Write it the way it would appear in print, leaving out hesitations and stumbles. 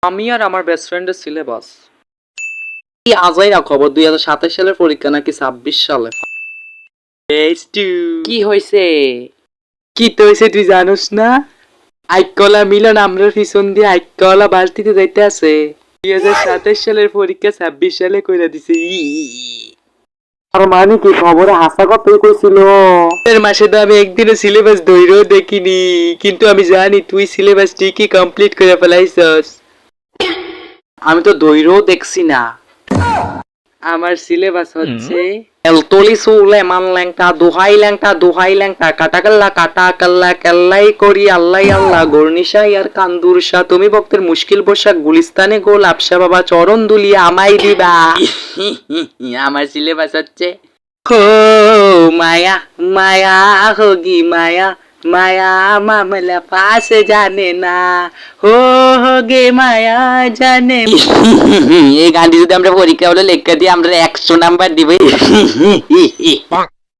আমি আর আমার বেস্ট ফ্রেন্ডের সিলেবাস কি আজাই না খবর 2027 সালের পরীক্ষা নাকি 26 সালে। কি হয়েছে? কি তো হয়েছে তুই জানোস না? আইকলা মিলন আমরা পিছন দিয়ে আইকলা বালতিতে যাইতে আছে 2027 সালের পরীক্ষা 26 সালে কইরা দিছে। আর মানে কি খবরে হাসা কথাই কইছিল। এর মাসে তো আমি একদিনও সিলেবাস ধইরেও দেখিনি, কিন্তু আমি জানি তুই সিলেবাস ঠিকই কমপ্লিট করে ফেলাইছস। আমি তো ধইরেও দেখছি না। আমার সিলেবাস হচ্ছে এলতলি সুলে মান ল্যাংটা দোহাই ল্যাংটা কাটা কাল্লা কাল্লাই করি আল্লাহ আল্লাহ গর্নিশা ইয়ার কান্দুরশা তুমি ভক্তের মুশকিল বসা গুলিস্তানে গোল আপসা বাবা চরণ দুলিয়া আমাই দিবা। আমার সিলেবাস হচ্ছে হো মায়া মায়া হোগি মায়া মায়া মামলা পাস জানে না হোগে মায়া জানে। এই গানটি যদি আমরা পরীক্ষা হলে লেখা দিয়ে আমরা 100 নাম্বার দিবই।